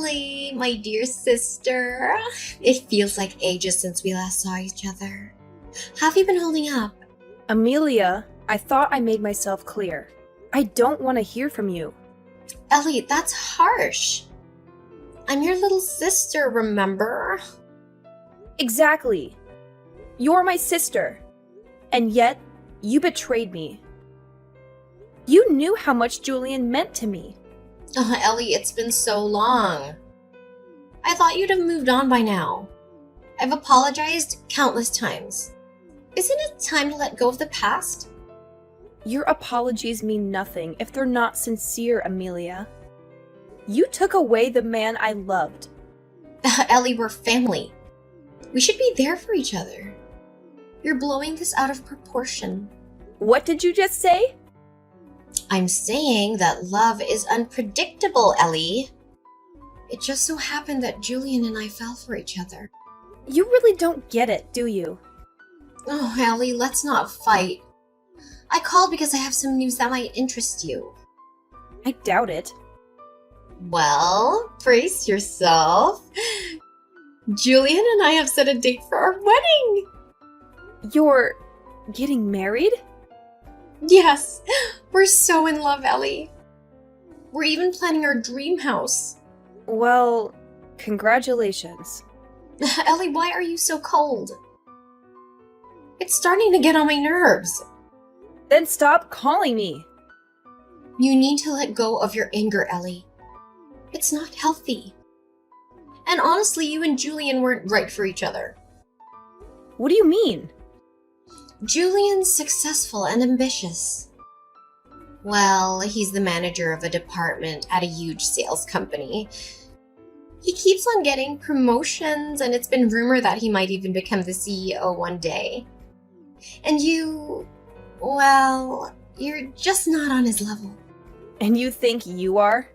Ellie, my dear sister. It feels like ages since we last saw each other. How have you been holding up? Amelia, I thought I made myself clear. I don't want to hear from you. Ellie, that's harsh. I'm your little sister, remember? Exactly. You're my sister. And yet, you betrayed me. You knew how much Julian meant to me. Oh, Ellie, it's been so long. I thought you'd have moved on by now. I've apologized countless times. Isn't it time to let go of the past? Your apologies mean nothing if they're not sincere, Amelia. You took away the man I loved. Ellie, we're family. We should be there for each other. You're blowing this out of proportion. What did you just say? I'm saying that love is unpredictable, Ellie. It just so happened that Julian and I fell for each other. You really don't get it, do you? Oh, Ellie, let's not fight. I called because I have some news that might interest you. I doubt it. Well, brace yourself. Julian and I have set a date for our wedding. You're getting married? Yes, we're so in love, Ellie. We're even planning our dream house. Well, congratulations. Ellie, why are you so cold? It's starting to get on my nerves. Then stop calling me. You need to let go of your anger, Ellie. It's not healthy. And honestly, you and Julian weren't right for each other. What do you mean? Julian's successful and ambitious. Well, he's the manager of a department at a huge sales company. He keeps on getting promotions, and it's been rumored that he might even become the CEO one day. And you, well, you're just not on his level. And you think you are?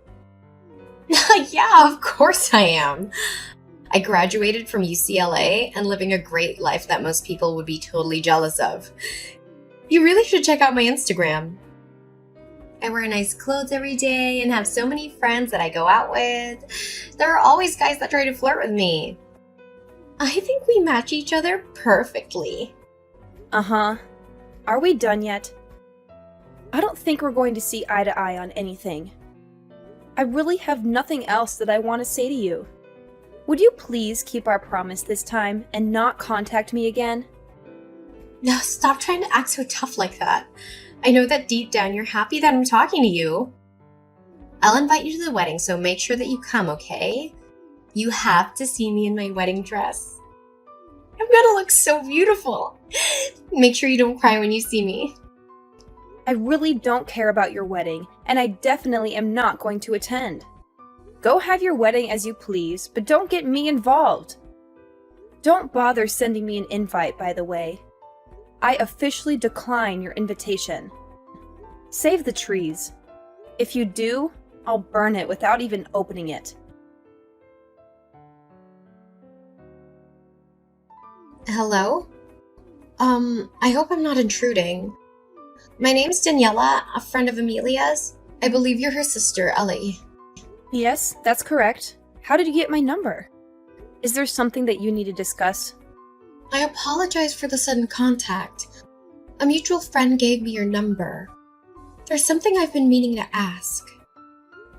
Yeah, of course I am. I graduated from UCLA and living a great life that most people would be totally jealous of. You really should check out my Instagram. I wear nice clothes every day and have so many friends that I go out with. There are always guys that try to flirt with me. I think we match each other perfectly. Uh-huh. Are we done yet? I don't think we're going to see eye to eye on anything. I really have nothing else that I want to say to you. Would you please keep our promise this time and not contact me again? No, stop trying to act so tough like that. I know that deep down you're happy that I'm talking to you. I'll invite you to the wedding, so make sure that you come, okay? You have to see me in my wedding dress. I'm gonna look so beautiful. Make sure you don't cry when you see me. I really don't care about your wedding, and I definitely am not going to attend. Go have your wedding as you please, but don't get me involved. Don't bother sending me an invite, by the way. I officially decline your invitation. Save the trees. If you do, I'll burn it without even opening it. Hello? I hope I'm not intruding. My name's Daniela, a friend of Amelia's. I believe you're her sister, Ellie. Yes, that's correct. How did you get my number? Is there something that you need to discuss? I apologize for the sudden contact. A mutual friend gave me your number. There's something I've been meaning to ask.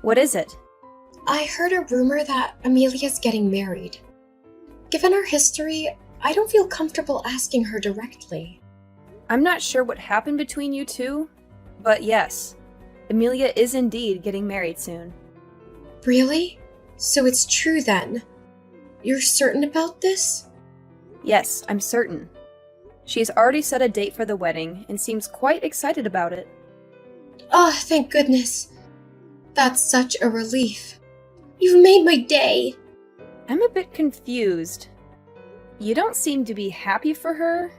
What is it? I heard a rumor that Amelia's getting married. Given our history, I don't feel comfortable asking her directly. I'm not sure what happened between you two, but yes, Amelia is indeed getting married soon. Really? So it's true then? You're certain about this? Yes, I'm certain. She's already set a date for the wedding and seems quite excited about it. Oh, thank goodness. That's such a relief. You've made my day. I'm a bit confused. You don't seem to be happy for her.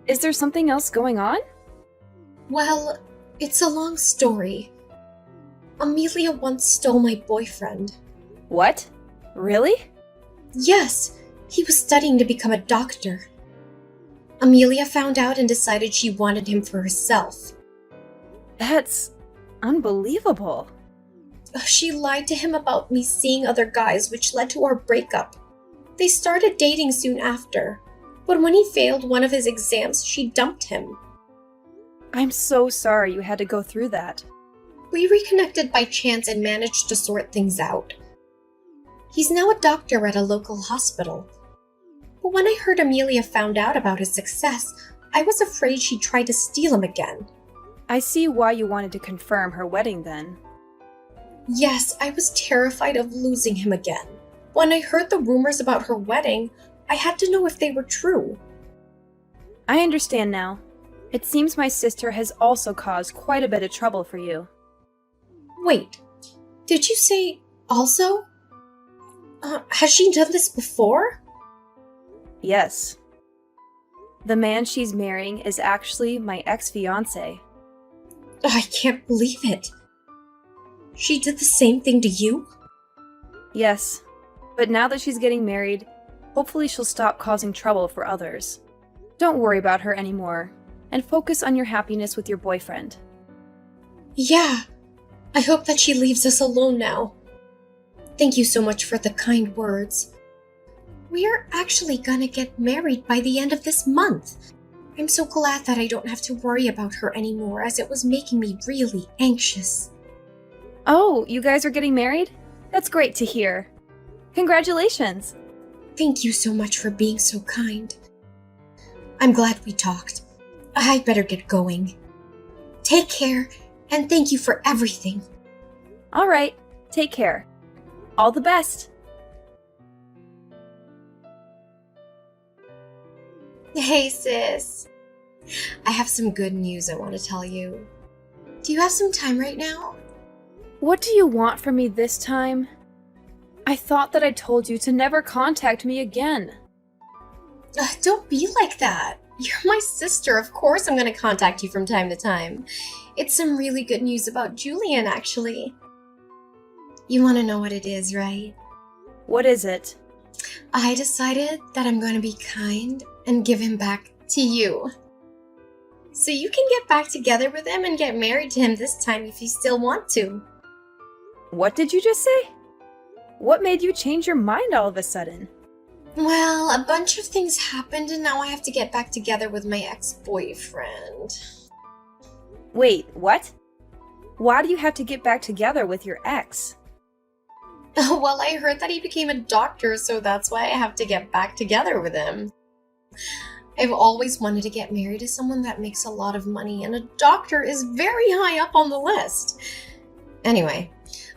Is there something else going on? Well, it's a long story. Amelia once stole my boyfriend. What? Really? Yes, he was studying to become a doctor. Amelia found out and decided she wanted him for herself. That's unbelievable. She lied to him about me seeing other guys, which led to our breakup. They started dating soon after, but when he failed one of his exams, she dumped him. I'm so sorry you had to go through that. We reconnected by chance and managed to sort things out. He's now a doctor at a local hospital. But when I heard Amelia found out about his success, I was afraid she'd try to steal him again. I see why you wanted to confirm her wedding then. Yes, I was terrified of losing him again. When I heard the rumors about her wedding, I had to know if they were true. I understand now. It seems my sister has also caused quite a bit of trouble for you. Wait, did you say also? Has she done this before? Yes. The man she's marrying is actually my ex-fiancé. I can't believe it. She did the same thing to you? Yes, but now that she's getting married, hopefully she'll stop causing trouble for others. Don't worry about her anymore, and focus on your happiness with your boyfriend. Yeah, I hope that she leaves us alone now. Thank you so much for the kind words. We are actually gonna get married by the end of this month. I'm so glad that I don't have to worry about her anymore, as it was making me really anxious. Oh, you guys are getting married? That's great to hear. Congratulations! Thank you so much for being so kind. I'm glad we talked. I'd better get going. Take care, and thank you for everything. All right, take care. All the best! Hey, sis. I have some good news I want to tell you. Do you have some time right now? What do you want from me this time? I thought that I told you to never contact me again. Don't be like that. You're my sister. Of course I'm going to contact you from time to time. It's some really good news about Julian, actually. You want to know what it is, right? What is it? I decided that I'm going to be kind and give him back to you. So you can get back together with him and get married to him this time if you still want to. What did you just say? What made you change your mind all of a sudden? Well, a bunch of things happened and now I have to get back together with my ex-boyfriend. Wait, what? Why do you have to get back together with your ex? Well, I heard that he became a doctor, so that's why I have to get back together with him. I've always wanted to get married to someone that makes a lot of money, and a doctor is very high up on the list. Anyway,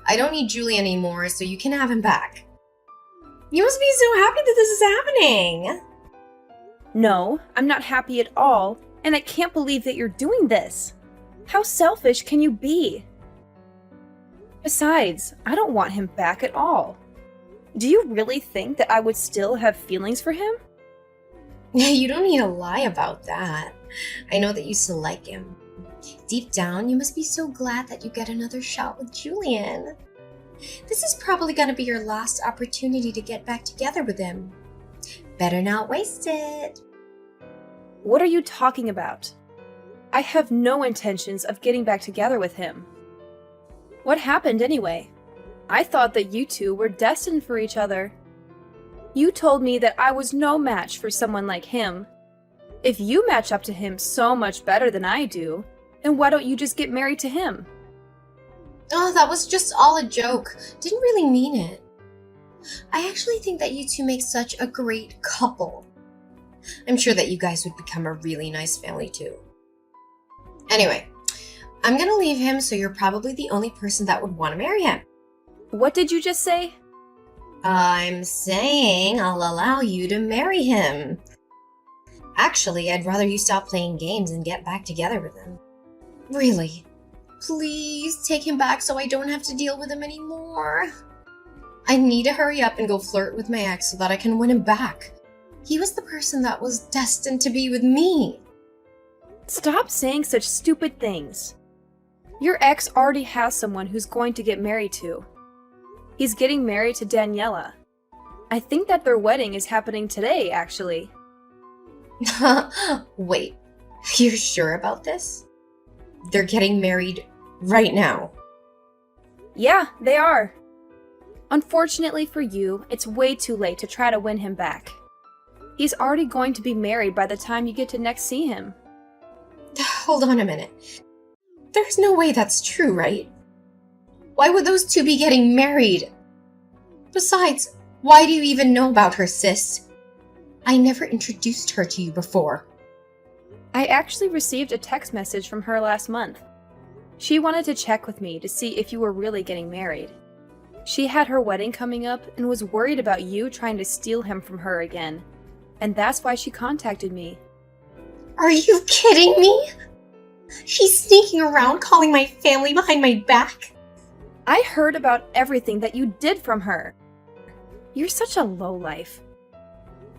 I don't need Julian anymore, so you can have him back. You must be so happy that this is happening. No, I'm not happy at all, and I can't believe that you're doing this. How selfish can you be? Besides, I don't want him back at all. Do you really think that I would still have feelings for him? You don't need to lie about that. I know that you still like him. Deep down, you must be so glad that you get another shot with Julian. This is probably going to be your last opportunity to get back together with him. Better not waste it. What are you talking about? I have no intentions of getting back together with him. What happened anyway? I thought that you two were destined for each other. You told me that I was no match for someone like him. If you match up to him so much better than I do, then why don't you just get married to him? Oh, that was just all a joke. Didn't really mean it. I actually think that you two make such a great couple. I'm sure that you guys would become a really nice family too. Anyway, I'm gonna leave him, so you're probably the only person that would want to marry him. What did you just say? I'm saying I'll allow you to marry him. Actually, I'd rather you stop playing games and get back together with him. Really. Please take him back so I don't have to deal with him anymore. I need to hurry up and go flirt with my ex so that I can win him back. He was the person that was destined to be with me. Stop saying such stupid things. Your ex already has someone who's going to get married to. He's getting married to Daniela. I think that their wedding is happening today, actually. Wait, you're sure about this? They're getting married right now. Yeah, they are. Unfortunately for you, it's way too late to try to win him back. He's already going to be married by the time you get to next see him. Hold on a minute. There's no way that's true, right? Why would those two be getting married? Besides, why do you even know about her, sis? I never introduced her to you before. I actually received a text message from her last month. She wanted to check with me to see if you were really getting married. She had her wedding coming up and was worried about you trying to steal him from her again. And that's why she contacted me. Are you kidding me? She's sneaking around calling my family behind my back? I heard about everything that you did from her. You're such a lowlife.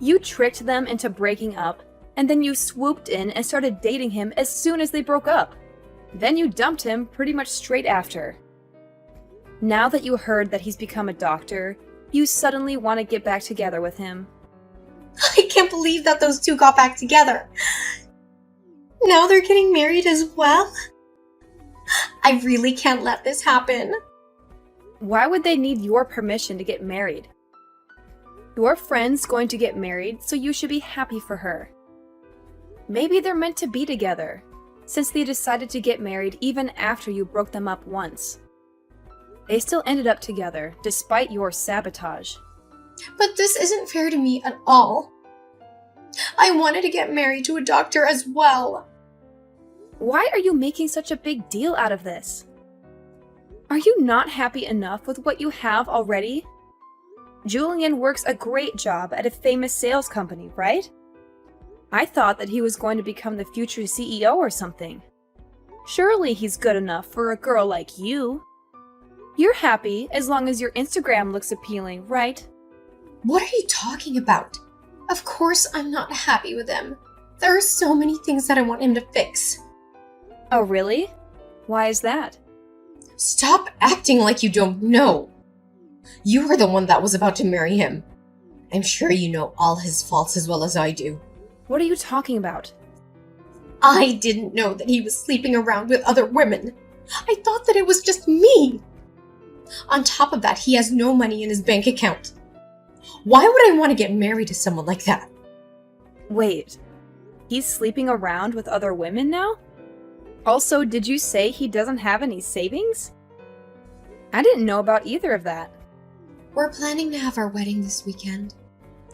You tricked them into breaking up, and then you swooped in and started dating him as soon as they broke up. Then you dumped him pretty much straight after. Now that you heard that he's become a doctor, you suddenly want to get back together with him. I can't believe that those two got back together. Now they're getting married as well? I really can't let this happen. Why would they need your permission to get married? Your friend's going to get married, so you should be happy for her. Maybe they're meant to be together, since they decided to get married even after you broke them up once. They still ended up together, despite your sabotage. But this isn't fair to me at all. I wanted to get married to a doctor as well. Why are you making such a big deal out of this? Are you not happy enough with what you have already? Julian works a great job at a famous sales company, right? I thought that he was going to become the future CEO or something. Surely he's good enough for a girl like you. You're happy as long as your Instagram looks appealing, right? What are you talking about? Of course I'm not happy with him. There are so many things that I want him to fix. Oh, really? Why is that? Stop acting like you don't know. You are the one that was about to marry him. I'm sure you know all his faults as well as I do. What are you talking about? I didn't know that he was sleeping around with other women. I thought that it was just me. On top of that, he has no money in his bank account. Why would I want to get married to someone like that? Wait, he's sleeping around with other women now? Also, did you say he doesn't have any savings? I didn't know about either of that. We're planning to have our wedding this weekend.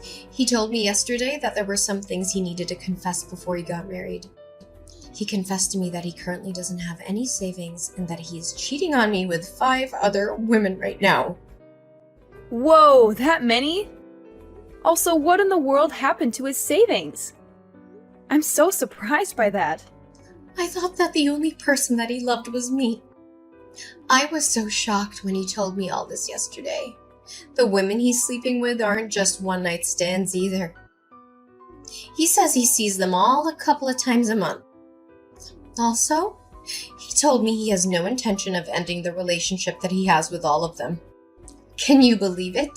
He told me yesterday that there were some things he needed to confess before he got married. He confessed to me that he currently doesn't have any savings and that he is cheating on me with 5 other women right now. Whoa, that many? Also, what in the world happened to his savings? I'm so surprised by that. I thought that the only person that he loved was me. I was so shocked when he told me all this yesterday. The women he's sleeping with aren't just one-night stands either. He says he sees them all a couple of times a month. Also, he told me he has no intention of ending the relationship that he has with all of them. Can you believe it?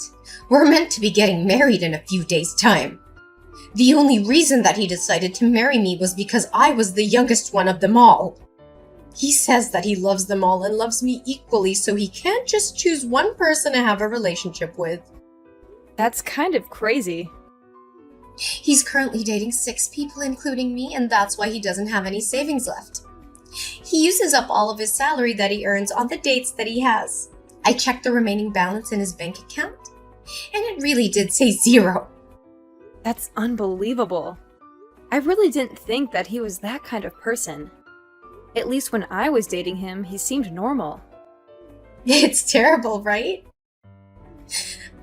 We're meant to be getting married in a few days' time. The only reason that he decided to marry me was because I was the youngest one of them all. He says that he loves them all and loves me equally, so he can't just choose one person to have a relationship with. That's kind of crazy. He's currently dating 6 people, including me, and that's why he doesn't have any savings left. He uses up all of his salary that he earns on the dates that he has. I checked the remaining balance in his bank account, and it really did say 0. That's unbelievable. I really didn't think that he was that kind of person. At least when I was dating him, he seemed normal. It's terrible, right?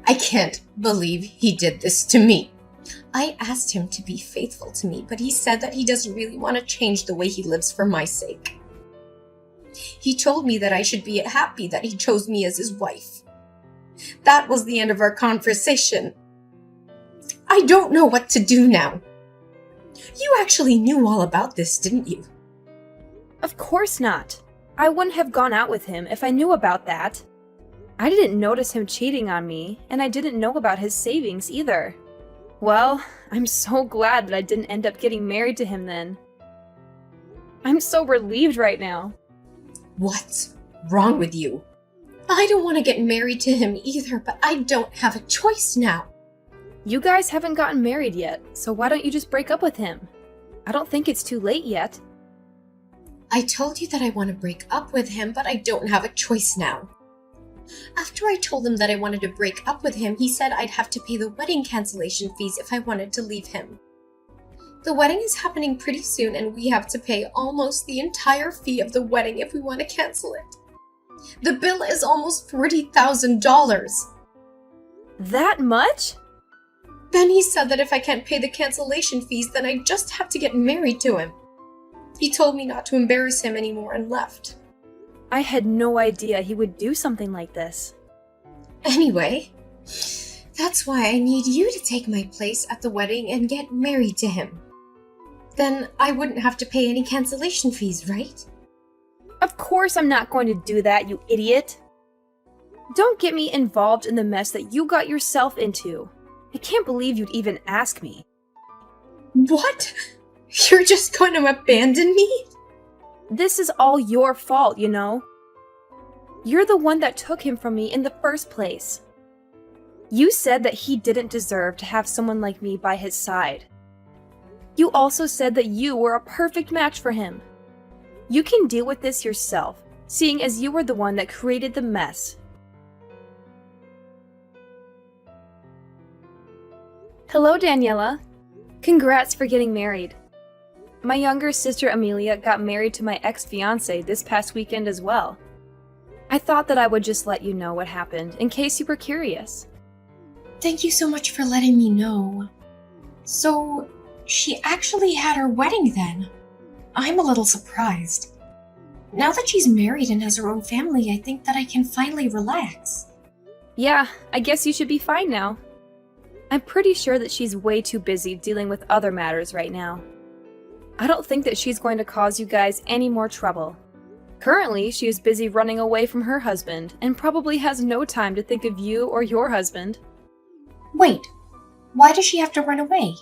I can't believe he did this to me. I asked him to be faithful to me, but he said that he doesn't really want to change the way he lives for my sake. He told me that I should be happy that he chose me as his wife. That was the end of our conversation. I don't know what to do now. You actually knew all about this, didn't you? Of course not. I wouldn't have gone out with him if I knew about that. I didn't notice him cheating on me, and I didn't know about his savings either. Well, I'm so glad that I didn't end up getting married to him then. I'm so relieved right now. What's wrong with you? I don't want to get married to him either, but I don't have a choice now. You guys haven't gotten married yet, so why don't you just break up with him? I don't think it's too late yet. I told you that I want to break up with him, but I don't have a choice now. After I told him that I wanted to break up with him, he said I'd have to pay the wedding cancellation fees if I wanted to leave him. The wedding is happening pretty soon, and we have to pay almost the entire fee of the wedding if we want to cancel it. The bill is almost $40,000. That much? Then he said that if I can't pay the cancellation fees, then I just have to get married to him. He told me not to embarrass him anymore and left. I had no idea he would do something like this. Anyway, that's why I need you to take my place at the wedding and get married to him. Then I wouldn't have to pay any cancellation fees, right? Of course I'm not going to do that, you idiot. Don't get me involved in the mess that you got yourself into. I can't believe you'd even ask me. What? You're just going to abandon me? This is all your fault, you know. You're the one that took him from me in the first place. You said that he didn't deserve to have someone like me by his side. You also said that you were a perfect match for him. You can deal with this yourself, seeing as you were the one that created the mess. Hello, Daniela. Congrats for getting married. My younger sister Amelia got married to my ex-fiancé this past weekend as well. I thought that I would just let you know what happened in case you were curious. Thank you so much for letting me know. So, she actually had her wedding then? I'm a little surprised. Now that she's married and has her own family, I think that I can finally relax. Yeah, I guess you should be fine now. I'm pretty sure that she's way too busy dealing with other matters right now. I don't think that she's going to cause you guys any more trouble. Currently, she is busy running away from her husband and probably has no time to think of you or your husband. Wait, why does she have to run away?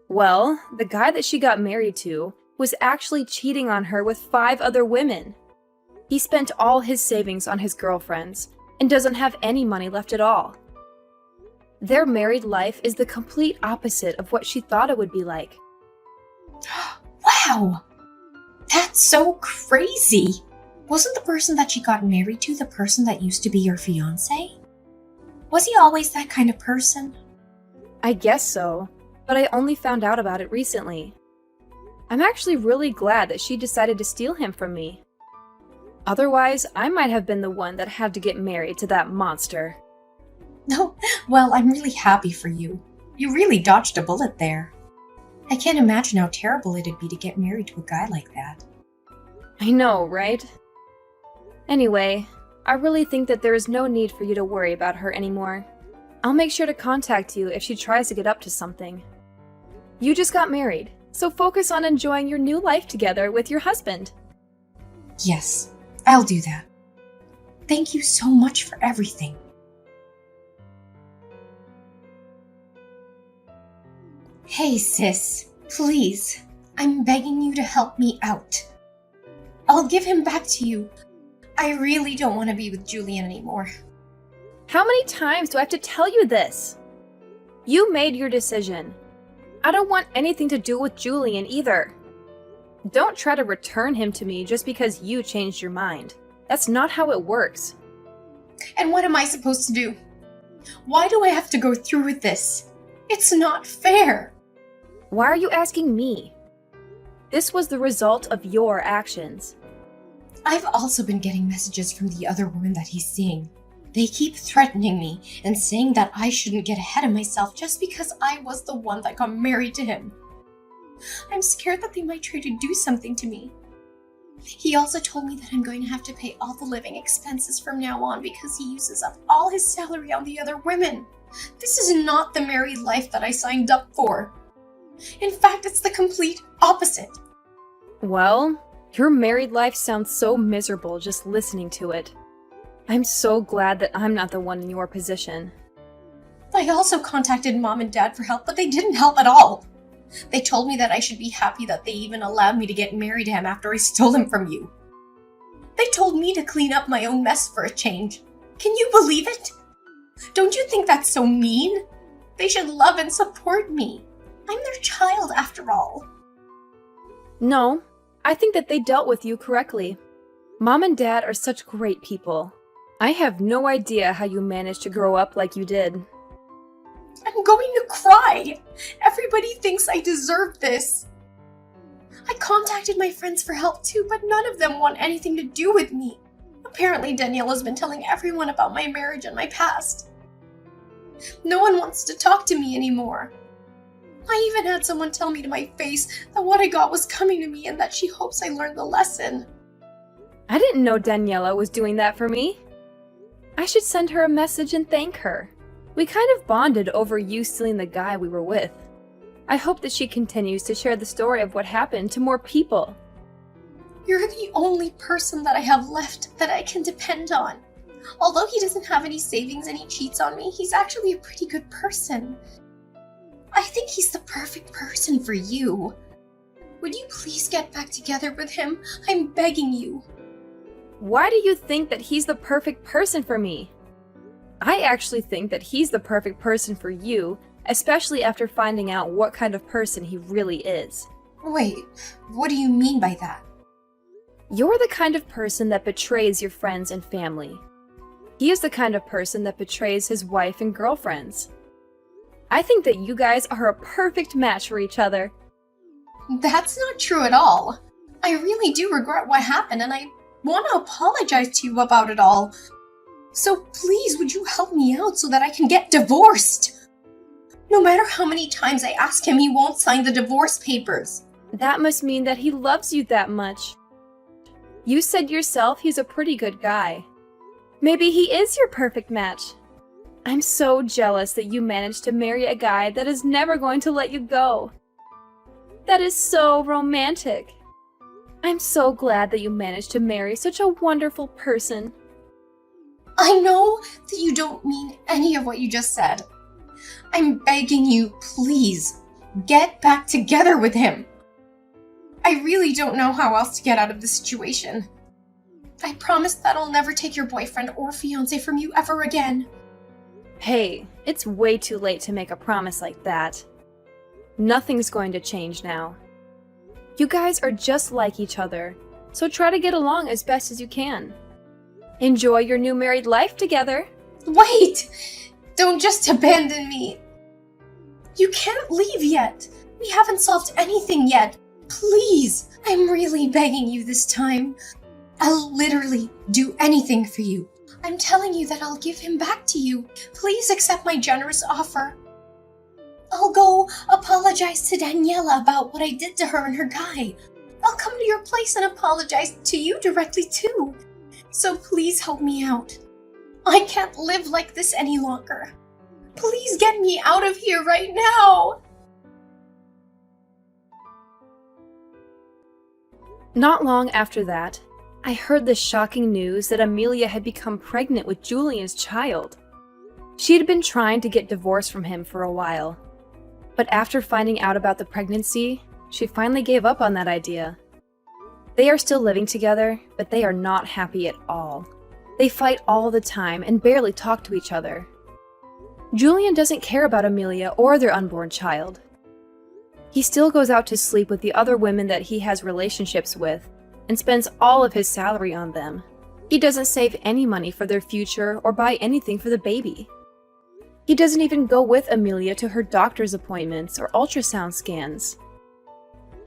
Well, the guy that she got married to was actually cheating on her with 5 other women. He spent all his savings on his girlfriends and doesn't have any money left at all. Their married life is the complete opposite of what she thought it would be like. Wow! That's so crazy! Wasn't the person that she got married to the person that used to be your fiancé? Was he always that kind of person? I guess so, but I only found out about it recently. I'm actually really glad that she decided to steal him from me. Otherwise, I might have been the one that had to get married to that monster. No, well, I'm really happy for you. You really dodged a bullet there. I can't imagine how terrible it'd be to get married to a guy like that. I know, right? Anyway, I really think that there is no need for you to worry about her anymore. I'll make sure to contact you if she tries to get up to something. You just got married, so focus on enjoying your new life together with your husband. Yes, I'll do that. Thank you so much for everything. Hey sis, please, I'm begging you to help me out. I'll give him back to you. I really don't want to be with Julian anymore. How many times do I have to tell you this? You made your decision. I don't want anything to do with Julian either. Don't try to return him to me just because you changed your mind. That's not how it works. And what am I supposed to do? Why do I have to go through with this? It's not fair. Why are you asking me? This was the result of your actions. I've also been getting messages from the other women that he's seeing. They keep threatening me and saying that I shouldn't get ahead of myself just because I was the one that got married to him. I'm scared that they might try to do something to me. He also told me that I'm going to have to pay all the living expenses from now on because he uses up all his salary on the other women. This is not the married life that I signed up for. In fact, it's the complete opposite. Well, your married life sounds so miserable just listening to it. I'm so glad that I'm not the one in your position. I also contacted Mom and Dad for help, but they didn't help at all. They told me that I should be happy that they even allowed me to get married to him after I stole him from you. They told me to clean up my own mess for a change. Can you believe it? Don't you think that's so mean? They should love and support me. I'm their child after all. No, I think that they dealt with you correctly. Mom and Dad are such great people. I have no idea how you managed to grow up like you did. I'm going to cry. Everybody thinks I deserve this. I contacted my friends for help too, but none of them want anything to do with me. Apparently, Danielle has been telling everyone about my marriage and my past. No one wants to talk to me anymore. I even had someone tell me to my face that what I got was coming to me and that she hopes I learned the lesson. I didn't know Daniela was doing that for me. I should send her a message and thank her. We kind of bonded over you stealing the guy we were with. I hope that she continues to share the story of what happened to more people. You're the only person that I have left that I can depend on. Although he doesn't have any savings and he cheats on me, he's actually a pretty good person. I think he's the perfect person for you. Would you please get back together with him? I'm begging you. Why do you think that he's the perfect person for me? I actually think that he's the perfect person for you, especially after finding out what kind of person he really is. Wait, what do you mean by that? You're the kind of person that betrays your friends and family. He is the kind of person that betrays his wife and girlfriends. I think that you guys are a perfect match for each other. That's not true at all. I really do regret what happened and I want to apologize to you about it all. So please, would you help me out so that I can get divorced? No matter how many times I ask him, he won't sign the divorce papers. That must mean that he loves you that much. You said yourself he's a pretty good guy. Maybe he is your perfect match. I'm so jealous that you managed to marry a guy that is never going to let you go. That is so romantic. I'm so glad that you managed to marry such a wonderful person. I know that you don't mean any of what you just said. I'm begging you, please, get back together with him. I really don't know how else to get out of this situation. I promise that I'll never take your boyfriend or fiancé from you ever again. Hey, it's way too late to make a promise like that. Nothing's going to change now. You guys are just like each other, so try to get along as best as you can. Enjoy your new married life together. Wait! Don't just abandon me. You can't leave yet. We haven't solved anything yet. Please, I'm really begging you this time. I'll literally do anything for you. I'm telling you that I'll give him back to you. Please accept my generous offer. I'll go apologize to Daniela about what I did to her and her guy. I'll come to your place and apologize to you directly too. So please help me out. I can't live like this any longer. Please get me out of here right now. Not long after that, I heard the shocking news that Amelia had become pregnant with Julian's child. She had been trying to get divorced from him for a while, but after finding out about the pregnancy, she finally gave up on that idea. They are still living together, but they are not happy at all. They fight all the time and barely talk to each other. Julian doesn't care about Amelia or their unborn child. He still goes out to sleep with the other women that he has relationships with and spends all of his salary on them. He doesn't save any money for their future or buy anything for the baby. He doesn't even go with Amelia to her doctor's appointments or ultrasound scans.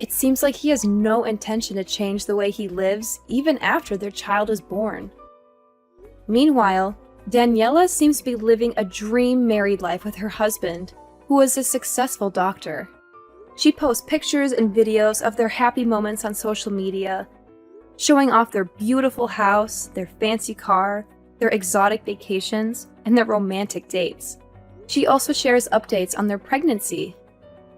It seems like he has no intention to change the way he lives even after their child is born. Meanwhile, Daniela seems to be living a dream married life with her husband, who is a successful doctor. She posts pictures and videos of their happy moments on social media, showing off their beautiful house, their fancy car, their exotic vacations, and their romantic dates. She also shares updates on their pregnancy,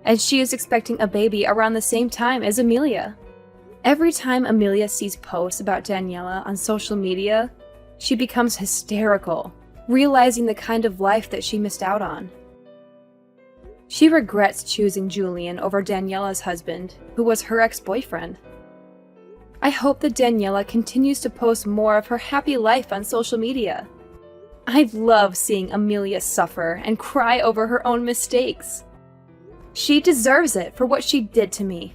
and she is expecting a baby around the same time as Amelia. Every time Amelia sees posts about Daniela on social media, she becomes hysterical, realizing the kind of life that she missed out on. She regrets choosing Julian over Daniela's husband, who was her ex-boyfriend. I hope that Daniela continues to post more of her happy life on social media. I love seeing Amelia suffer and cry over her own mistakes. She deserves it for what she did to me.